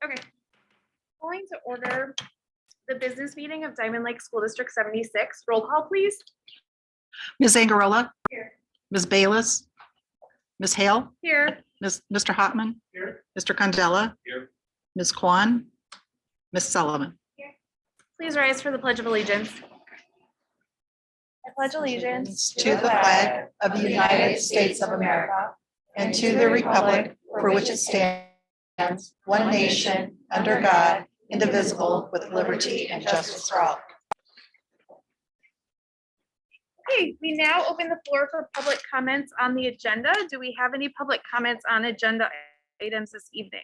Okay. Going to order the business meeting of Diamond Lake School District 76. Roll call, please. Ms. Angarola. Here. Ms. Bayless. Ms. Hale. Here. Mr. Hotman. Here. Mr. Condella. Here. Ms. Kwan. Ms. Sullivan. Please rise for the Pledge of Allegiance. I pledge allegiance To the flag of the United States of America and to the republic for which it stands, one nation, under God, indivisible, with liberty and justice for all. Okay, we now open the floor for public comments on the agenda. Do we have any public comments on agenda items this evening?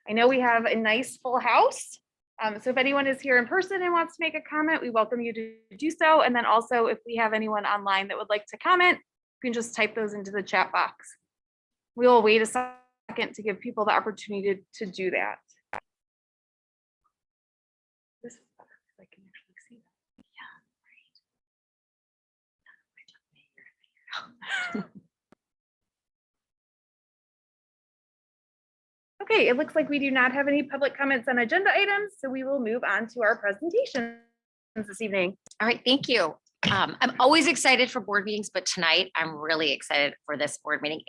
I know we have a nice full house. So if anyone is here in person and wants to make a comment, we welcome you to do so. And then also if we have anyone online that would like to comment, you can just type those into the chat box. We will wait a second to give people the opportunity to do that. This is better because I can actually see that. Yeah, right. Okay, it looks like we do not have any public comments on agenda items, so we will move on to our presentations this evening. All right, thank you. I'm always excited for board meetings, but tonight I'm really excited for this board meeting.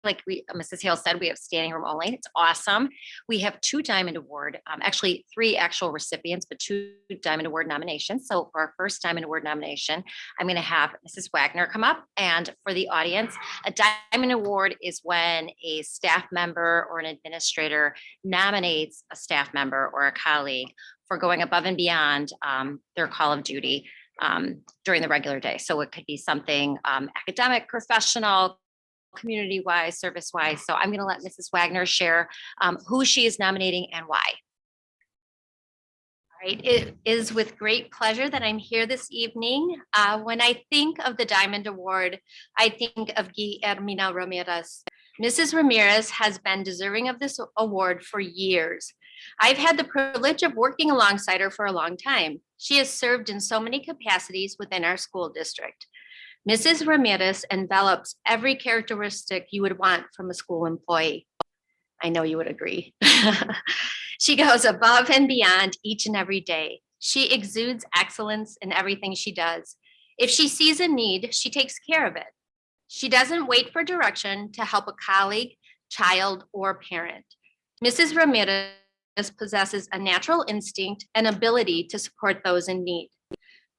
Like Mrs. Hale said, we have standing room only. It's awesome. We have 2 Diamond Award, actually 3 actual recipients, but 2 Diamond Award nominations. So for our first Diamond Award nomination, I'm going to have Mrs. Wagner come up. And for the audience, a Diamond Award is when a staff member or an administrator nominates a staff member or a colleague for going above and beyond their call of duty during the regular day. So it could be something academic, professional, community-wise, service-wise. So I'm going to let Mrs. Wagner share who she is nominating and why. All right, it is with great pleasure that I'm here this evening. When I think of the Diamond Award, I think of Guillermina Ramirez. Mrs. Ramirez has been deserving of this award for years. I've had the privilege of working alongside her for a long time. She has served in so many capacities within our school district. Mrs. Ramirez envelops every characteristic you would want from a school employee. I know you would agree. She goes above and beyond each and every day. She exudes excellence in everything she does. If she sees a need, she takes care of it. She doesn't wait for direction to help a colleague, child, or parent. Mrs. Ramirez possesses a natural instinct and ability to support those in need.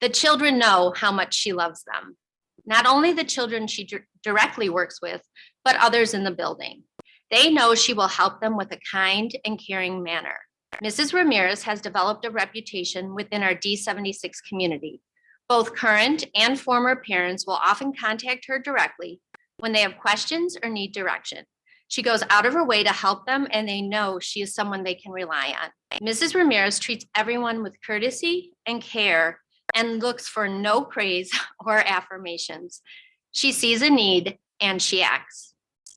The children know how much she loves them. Not only the children she directly works with, but others in the building. They know she will help them with a kind and caring manner. Mrs. Ramirez has developed a reputation within our D76 community. Both current and former parents will often contact her directly when they have questions or need direction. She goes out of her way to help them, and they know she is someone they can rely on. Mrs. Ramirez treats everyone with courtesy and care and looks for no praise or affirmations. She sees a need and she acts.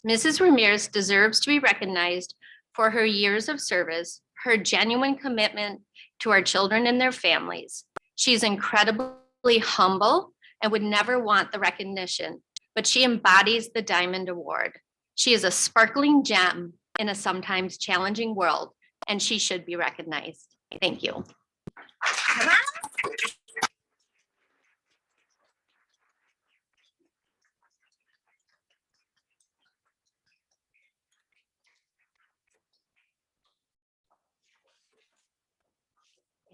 Mrs. Ramirez deserves to be recognized for her years of service, her genuine commitment to our children and their families. She's incredibly humble and would never want the recognition, but she embodies the Diamond Award. She is a sparkling gem in a sometimes challenging world, and she should be recognized. Thank you.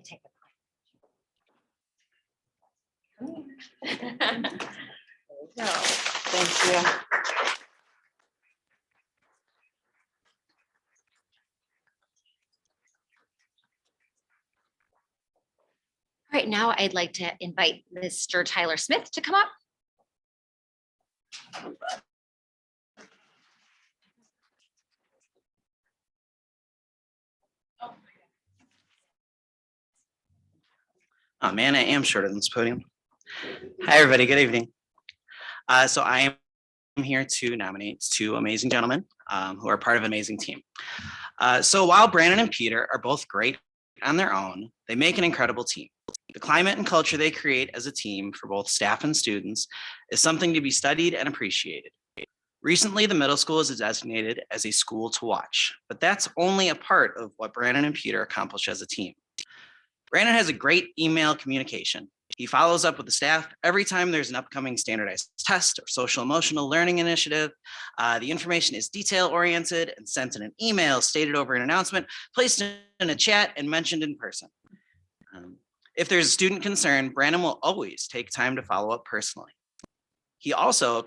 Take a no. Thank you. All right, now I'd like to invite Mr. Tyler Smith to come up. Oh man, I am shorter than this podium. Hi, everybody. Good evening. So I am here to nominate 2 amazing gentlemen who are part of an amazing team. So while Brandon and Peter are both great on their own, they make an incredible team. The climate and culture they create as a team for both staff and students is something to be studied and appreciated. Recently, the middle school is designated as a school to watch, but that's only a part of what Brandon and Peter accomplish as a team. Brandon has a great email communication. He follows up with the staff every time there's an upcoming standardized test or social emotional learning initiative. The information is detail oriented and sent in an email, stated over an announcement, placed in a chat, and mentioned in person. If there's a student concern, Brandon will always take time to follow up personally. He also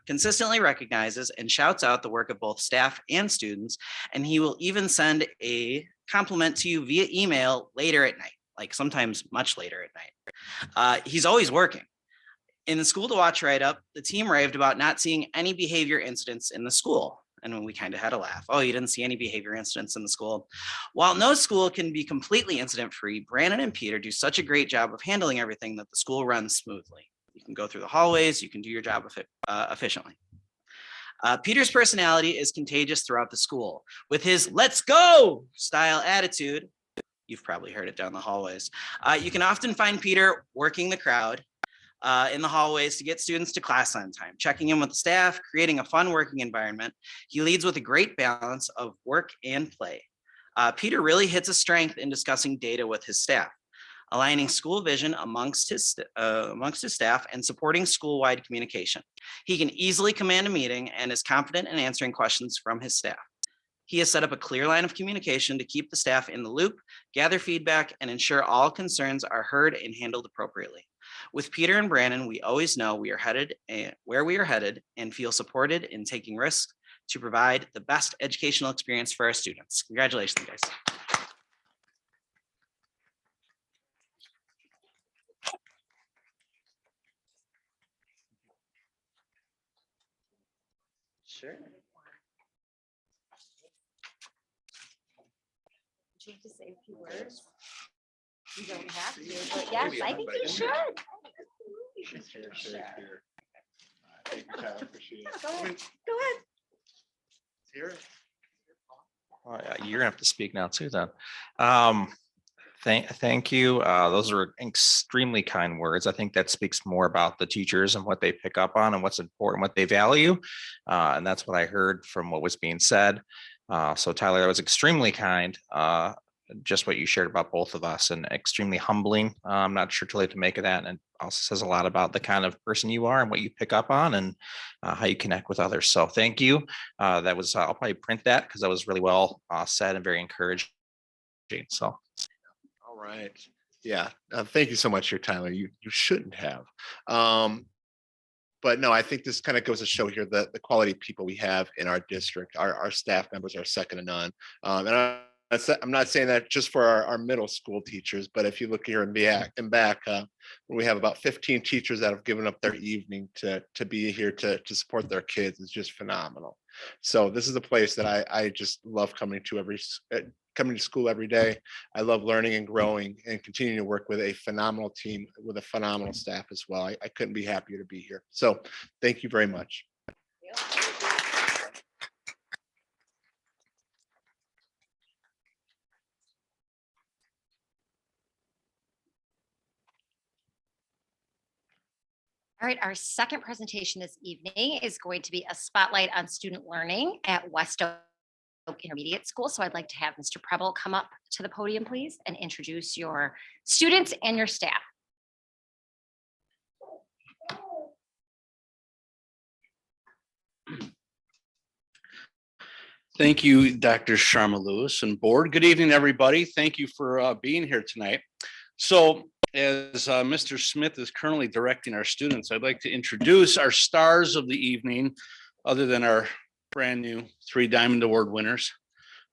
consistently recognizes and shouts out the work of both staff and students, and he will even send a compliment to you via email later at night, like sometimes much later at night. He's always working. In the school to watch write-up, the team raved about not seeing any behavior incidents in the school. And we kind of had a laugh. Oh, you didn't see any behavior incidents in the school. While no school can be completely incident-free, Brandon and Peter do such a great job of handling everything that the school runs smoothly. You can go through the hallways, you can do your job efficiently. Peter's personality is contagious throughout the school. With his "let's go" style attitude, you've probably heard it down the hallways. You can often find Peter working the crowd in the hallways to get students to class on time, checking in with the staff, creating a fun working environment. He leads with a great balance of work and play. Peter really hits a strength in discussing data with his staff, aligning school vision amongst his staff and supporting school-wide communication. He can easily command a meeting and is confident in answering questions from his staff. He has set up a clear line of communication to keep the staff in the loop, gather feedback, and ensure all concerns are heard and handled appropriately. With Peter and Brandon, we always know we are headed where we are headed and feel supported in taking risks to provide the best educational experience for our students. Congratulations, guys. Sure. Do you have to say a few words? You don't have to, but yes, I think you should. Go ahead. Oh, yeah, you're gonna have to speak now too then. Thank you. Those are extremely kind words. I think that speaks more about the teachers and what they pick up on and what's important, what they value. And that's what I heard from what was being said. So Tyler, that was extremely kind. Just what you shared about both of us and extremely humbling. I'm not sure too late to make of that. And it also says a lot about the kind of person you are and what you pick up on and how you connect with others. So thank you. That was, I'll probably print that because that was really well said and very encouraging. So. All right. Yeah. Thank you so much here, Tyler. You shouldn't have. But no, I think this kind of goes to show here the quality of people we have in our district. Our staff members are second to none. And I'm not saying that just for our middle school teachers, but if you look here in back, we have about 15 teachers that have given up their evening to be here to support their kids. It's just phenomenal. So this is a place that I just love coming to school every day. I love learning and growing and continuing to work with a phenomenal team with a phenomenal staff as well. I couldn't be happier to be here. So thank you very much. All right, our second presentation this evening is going to be a spotlight on student learning at West Oak Intermediate School. So I'd like to have Mr. Preble come up to the podium, please, and introduce your students and your staff. Thank you, Dr. Sharma Lewis and board. Good evening, everybody. Thank you for being here tonight. So as Mr. Smith is currently directing our students, I'd like to introduce our stars of the evening, other than our brand new 3 Diamond Award winners.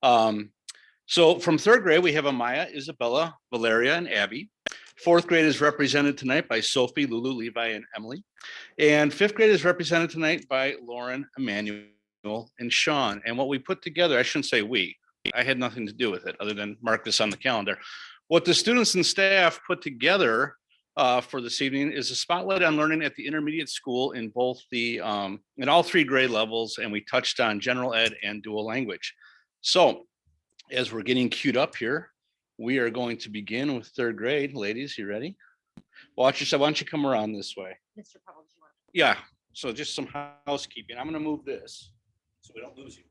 So from 3rd grade, we have Amaya, Isabella, Valeria, and Abby. 4th grade is represented tonight by Sophie, Lulu, Levi, and Emily. And 5th grade is represented tonight by Lauren, Emmanuel, and Sean. And what we put together, I shouldn't say we, I had nothing to do with it other than mark this on the calendar. What the students and staff put together for this evening is a spotlight on learning at the intermediate school in both the in all 3 grade levels, and we touched on general ed and dual language. So as we're getting queued up here, we are going to begin with 3rd grade. Ladies, you ready? Watch yourself. Why don't you come around this way? Mr. Preble, do you want Yeah, So just some housekeeping. I'm gonna move this so we don't lose you.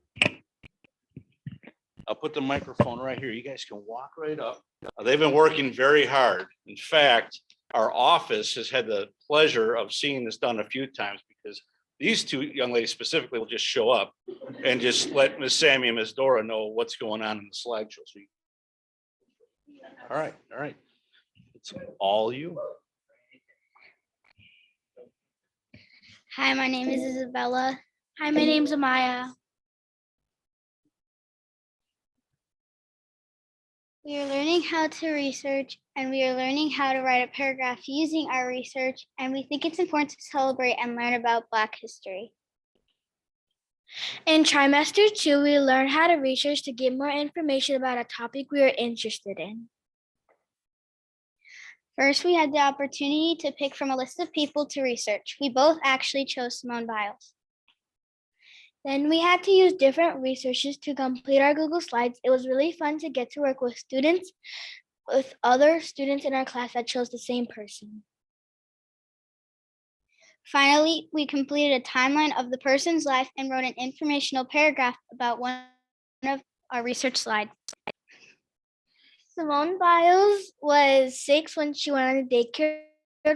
I'll put the microphone right here. You guys can walk right up. They've been working very hard. In fact, our office has had the pleasure of seeing this done a few times because these two young ladies specifically will just show up and just let Miss Sammy and Miss Dora know what's going on in the slideshow. All right, all right. It's all you. Hi, my name is Isabella. Hi, my name's Amaya. We are learning how to research and we are learning how to write a paragraph using our research, and we think it's important to celebrate and learn about Black history. In trimester 2, we learned how to research to get more information about a topic we are interested in. First, we had the opportunity to pick from a list of people to research. We both actually chose Simone Biles. Then we had to use different resources to complete our Google Slides. It was really fun to get to work with other students in our class that chose the same person. Finally, we completed a timeline of the person's life and wrote an informational paragraph about one of our research slides. Simone Biles was 6 when she went on a daycare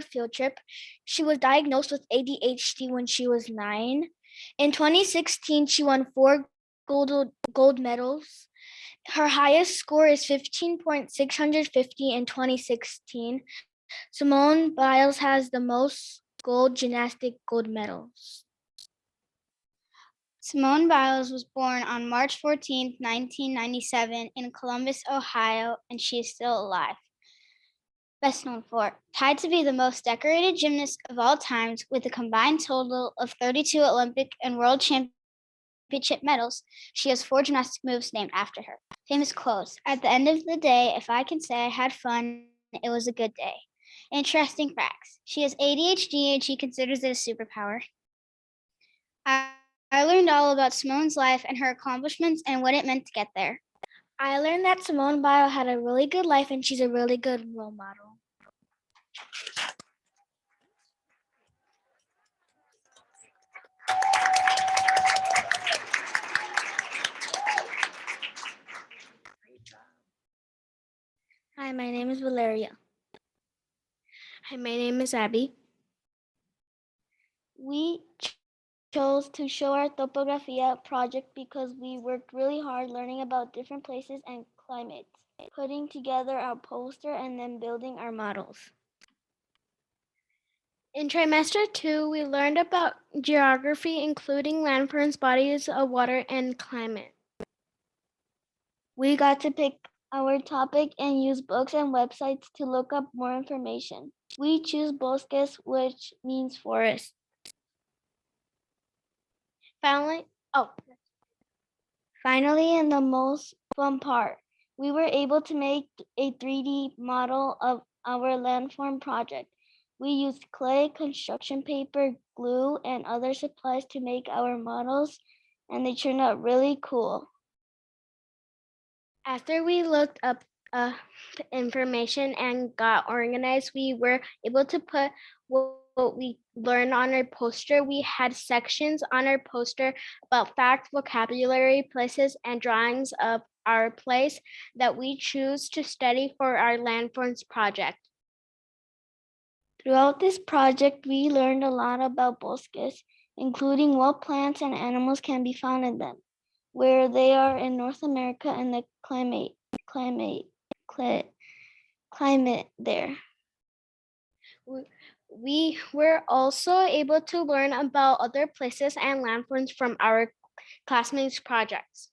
field trip. She was diagnosed with ADHD when she was 9. In 2016, she won 4 gold medals. Her highest score is 15.650 in 2016. Simone Biles has the most gymnastic gold medals. Simone Biles was born on March 14, 1997 in Columbus, Ohio, and she is still alive. Best known for, tied to be the most decorated gymnast of all times with a combined total of 32 Olympic and World Championship medals, she has 4 gymnastic moves named after her. Famous quotes, "At the end of the day, if I can say I had fun, it was a good day." Interesting facts, she has ADHD and she considers it a superpower. I learned all about Simone's life and her accomplishments and what it meant to get there. I learned that Simone Biles had a really good life and she's a really good role model. Hi, my name is Valeria. Hi, my name is Abby. We chose to show our Topografía project because we worked really hard learning about different places and climates, putting together our poster and then building our models. In trimester 2, we learned about geography, including landforms, bodies of water, and climate. We got to pick our topic and use books and websites to look up more information. We choose bosques, which means forest. Finally, in the most fun part, we were able to make a 3D model of our landform project. We used clay, construction paper, glue, and other supplies to make our models, and they turned out really cool. After we looked up information and got organized, we were able to put what we learned on our poster. We had sections on our poster about facts, vocabulary, places, and drawings of our place that we choose to study for our landforms project. Throughout this project, we learned a lot about bosques, including what plants and animals can be found in them, where they are in North America, and the climate there. We were also able to learn about other places and landforms from our classmates' projects.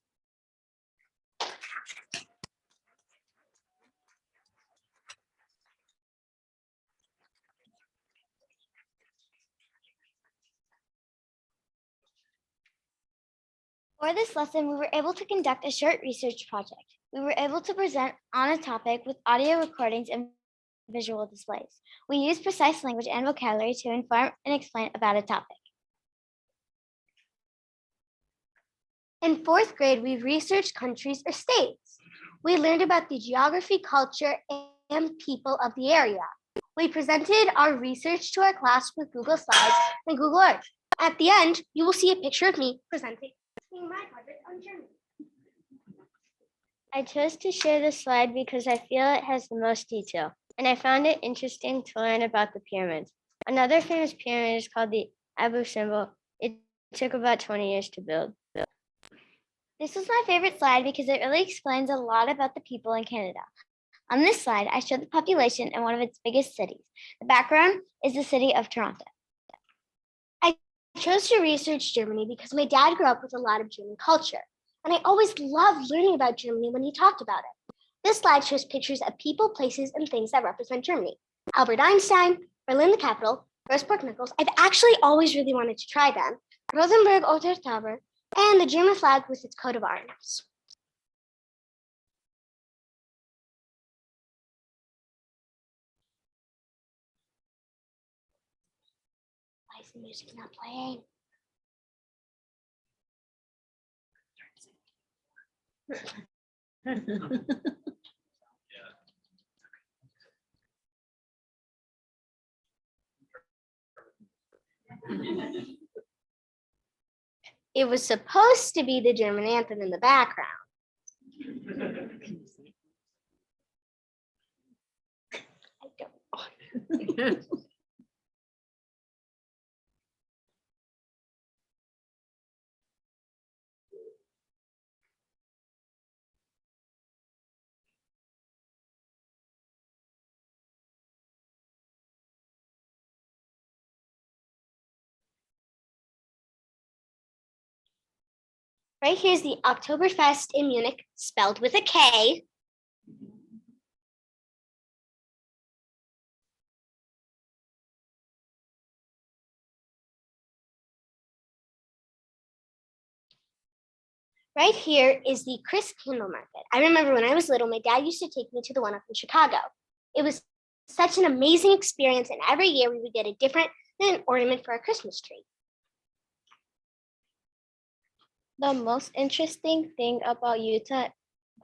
For this lesson, we were able to conduct a short research project. We were able to present on a topic with audio recordings and visual displays. We used precise language and vocabulary to inform and explain about a topic. In 4th grade, we researched countries or states. We learned about the geography, culture, and people of the area. We presented our research to our class with Google Slides and Google Earth. At the end, you will see a picture of me presenting my project on Germany. I chose to share this slide because I feel it has the most detail, and I found it interesting to learn about the pyramids. Another famous pyramid is called the Abu Simbel. It took about 20 years to build. This was my favorite slide because it really explains a lot about the people in Canada. On this slide, I showed the population in one of its biggest cities. The background is the city of Toronto. I chose to research Germany because my dad grew up with a lot of German culture, and I always loved learning about Germany when he talked about it. This slide shows pictures of people, places, and things that represent Germany. Albert Einstein, Berlin the capital, roast pork knuckles. I've actually always really wanted to try them. Rosenberg Otter Tower, and the German flag with its coat of arms. Why is the music not playing? It was supposed to be the German anthem in the background. I don't know. Right here's the Oktoberfest in Munich, spelled with a K. Right here is the Christkindl market. I remember when I was little, my dad used to take me to the one up in Chicago. It was such an amazing experience, and every year we would get a different ornament for our Christmas tree. The most interesting thing about Utah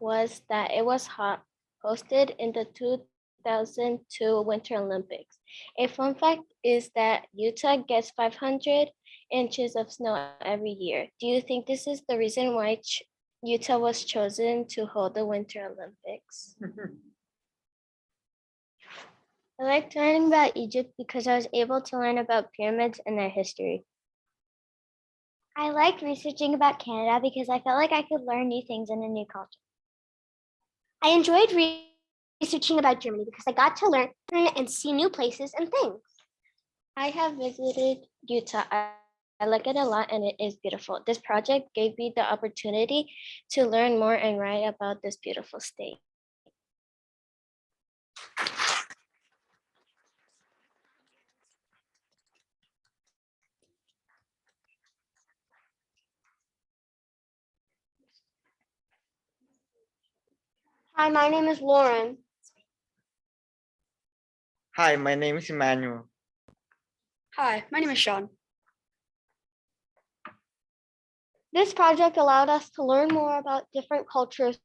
was that it was hosted in the 2002 Winter Olympics. A fun fact is that Utah gets 500 inches of snow every year. Do you think this is the reason why Utah was chosen to hold the Winter Olympics? I liked learning about Egypt because I was able to learn about pyramids and their history. I liked researching about Canada because I felt like I could learn new things in a new culture. I enjoyed researching about Germany because I got to learn and see new places and things. I have visited Utah. I like it a lot and it is beautiful. This project gave me the opportunity to learn more and write about this beautiful state. Hi, my name is Lauren. Hi, my name is Emmanuel. Hi, my name is Sean. This project allowed us to learn more about different cultures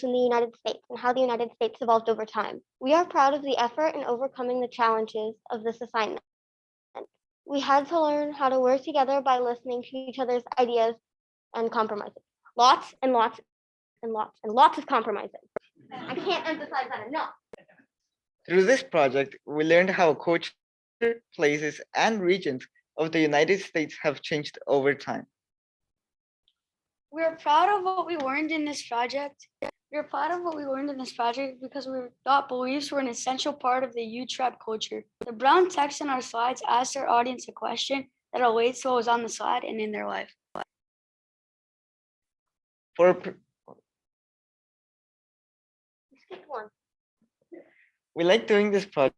in the United States and how the United States evolved over time. We are proud of the effort in overcoming the challenges of this assignment. We had to learn how to work together by listening to each other's ideas and compromising. Lots and lots and lots and lots of compromising. I can't emphasize that enough. Through this project, we learned how culture, places, and regions of the United States have changed over time. We're proud of what we learned in this project. We're proud of what we learned in this project because we thought beliefs were an essential part of the U-Tribe culture. The brown text in our slides asked our audience a question that relates to what was on the slide and in their life. We like doing this project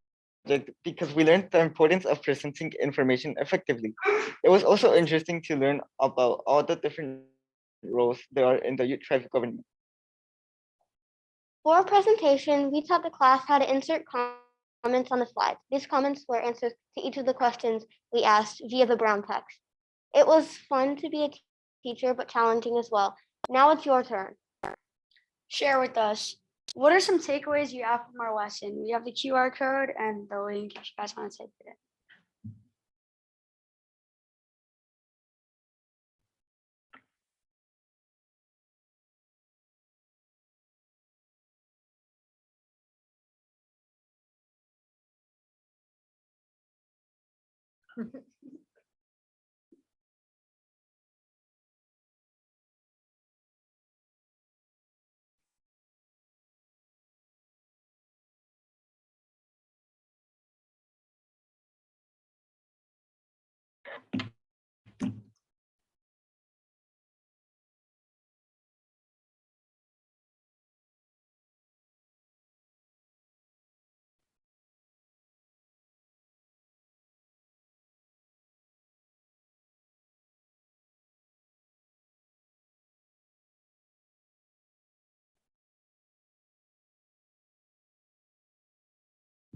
because we learned the importance of presenting information effectively. It was also interesting to learn about all the different roles there are in the youth tribe government. For our presentation, we taught the class how to insert comments on the slides. These comments were answers to each of the questions we asked via the brown text. It was fun to be a teacher, but challenging as well. Now it's your turn. Share with us. What are some takeaways you have from our lesson? We have the QR code and the link if you guys want to take it.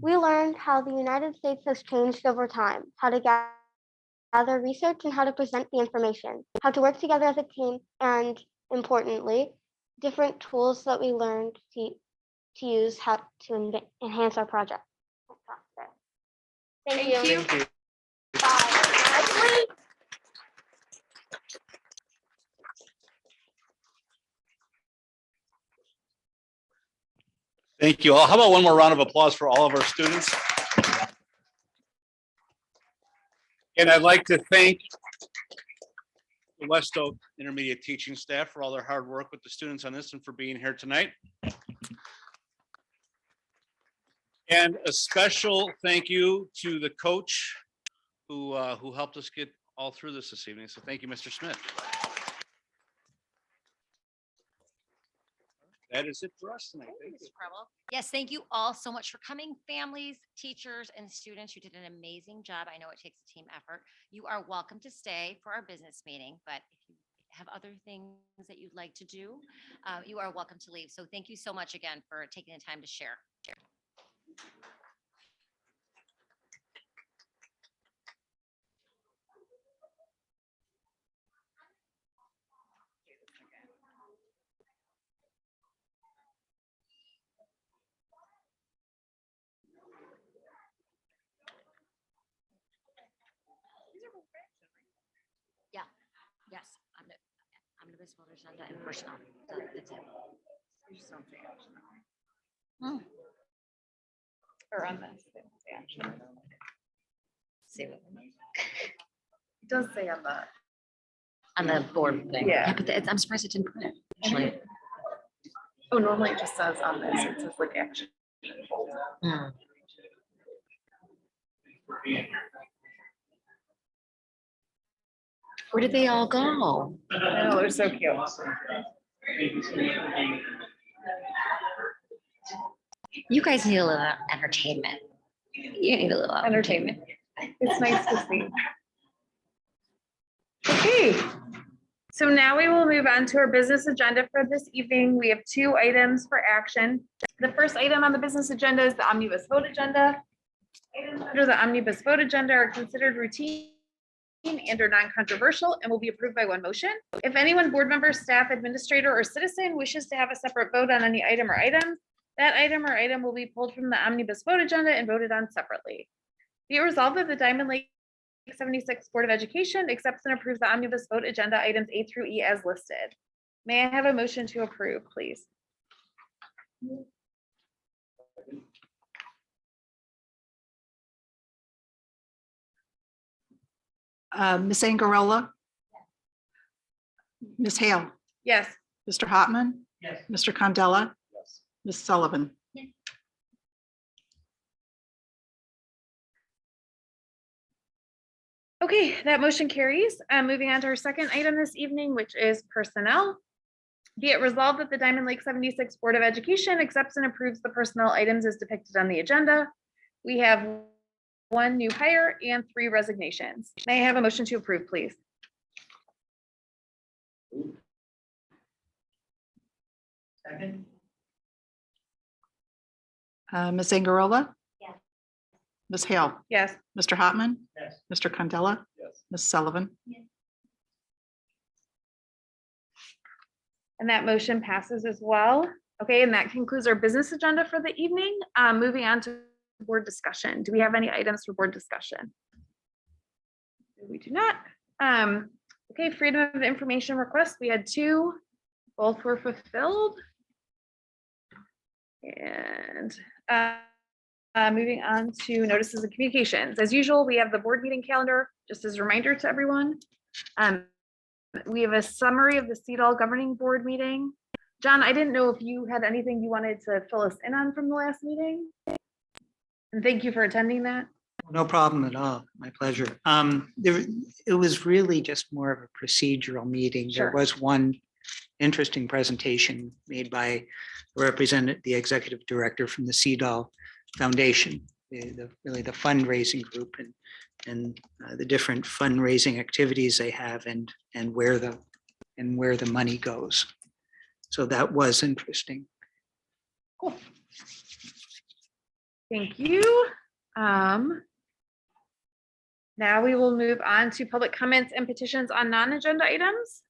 We learned how the United States has changed over time, how to gather research and how to present the information, how to work together as a team, and importantly, different tools that we learned to use how to enhance our project. Thank you. Thank you. Bye. Thank you all. How about one more round of applause for all of our students? And I'd like to thank the West Oak Intermediate teaching staff for all their hard work with the students on this and for being here tonight. And a special thank you to the coach who helped us get all through this evening. So thank you, Mr. Smith. That is it for us tonight. Thank you. Yes, thank you all so much for coming. Families, teachers, and students, you did an amazing job. I know it takes a team effort. You are welcome to stay for our business meeting, but if you have other things that you'd like to do, you are welcome to leave. So thank you so much again for taking the time to share. Yeah, yes, I'm the best voter agenda and personal. That's it. Hmm. Or on this. Yeah. See what- It does say on the. On the board thing. Yeah. But I'm surprised it didn't print it. Actually. Oh, normally it just says on this, it says like action. Hmm. Where did they all go? I know, they're so cute. You guys need a little entertainment. You need a little Entertainment. It's nice to see. Okay, so now we will move on to our business agenda for this evening. We have 2 items for action. The first item on the business agenda is the omnibus vote agenda. Items under the omnibus vote agenda are considered routine and are non-controversial and will be approved by one motion. If anyone, board member, staff, administrator, or citizen wishes to have a separate vote on any item or items, that item or item will be pulled from the omnibus vote agenda and voted on separately. Be it resolved that the Diamond Lake 76 Board of Education accepts and approves the omnibus vote agenda items A through E as listed. May I have a motion to approve, please? Ms. Angarola? Ms. Hale? Yes. Mr. Hotman? Yes. Mr. Condella? Yes. Ms. Sullivan? Okay, that motion carries. Moving on to our second item this evening, which is personnel. Be it resolved that the Diamond Lake 76 Board of Education accepts and approves the personnel items as depicted on the agenda. We have 1 new hire and 3 resignations. May I have a motion to approve, please? Second. Ms. Angarola? Yes. Ms. Hale? Yes. Mr. Hotman? Yes. Mr. Condella? Yes. Ms. Sullivan? And that motion passes as well. Okay, and that concludes our business agenda for the evening. Moving on to board discussion. Do we have any items for board discussion? We do not. Okay, freedom of information requests. We had 2, both were fulfilled. And moving on to notices and communications. As usual, we have the board meeting calendar, just as a reminder to everyone. We have a summary of the CEDAL governing board meeting. John, I didn't know if you had anything you wanted to fill us in on from the last meeting. And thank you for attending that. No problem at all. My pleasure. It was really just more of a procedural meeting. Sure. There was one interesting presentation made by the executive director from the CEDAL Foundation, really the fundraising group and the different fundraising activities they have and where the money goes. So that was interesting. Cool. Thank you. Now we will move on to public comments and petitions on non-agenda items.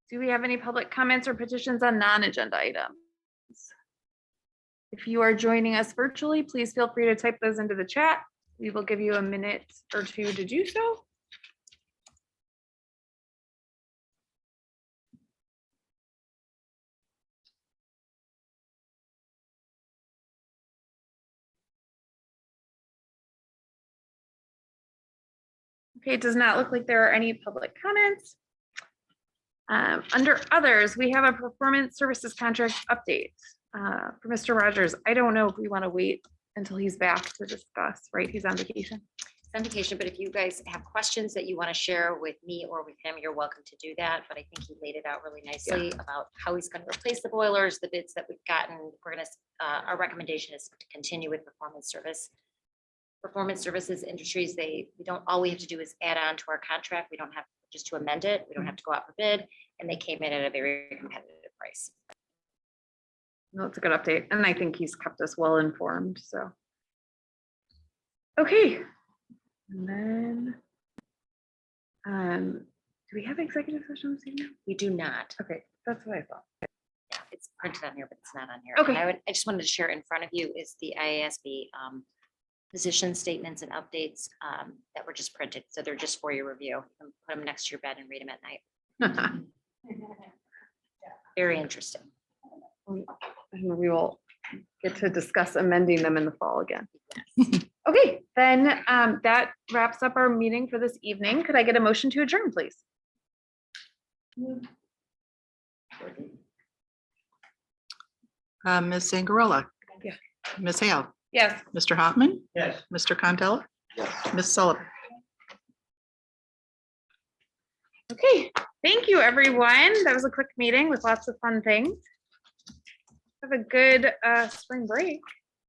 Do we have any public comments or petitions on non-agenda items? If you are joining us virtually, please feel free to type those into the chat. We will give you a minute or two to do so. Okay, it does not look like there are any public comments. Under others, we have a performance services contract update for Mr. Rogers. I don't know if we want to wait until he's back to discuss, right? He's on vacation. It's on vacation, but if you guys have questions that you want to share with me or with him, you're welcome to do that. But I think he laid it out really nicely about how he's going to replace the boilers, the bids that we've gotten. We're going to, our recommendation is to continue with performance services industries. We don't, all we have to do is add on to our contract. We don't have just to amend it. We don't have to go out for bid, and they came in at a very competitive price. No, it's a good update. And I think he's kept us well informed, so. Okay. And then, do we have executive sessions here? We do not. Okay, that's what I thought. Yeah, it's printed on here, but it's not on here. Okay. And I just wanted to share in front of you is the IASB position statements and updates that were just printed. So they're just for your review. And put them next to your bed and read them at night. Very interesting. And we will get to discuss amending them in the fall again. Okay, then that wraps up our meeting for this evening. Could I get a motion to adjourn, please? Ms. Zangarella. Yeah. Ms. Hale. Yes. Mr. Hoffman. Yes. Mr. Contella. Ms. Sullivan. Okay, thank you, everyone. That was a quick meeting with lots of fun things. Have a good spring break.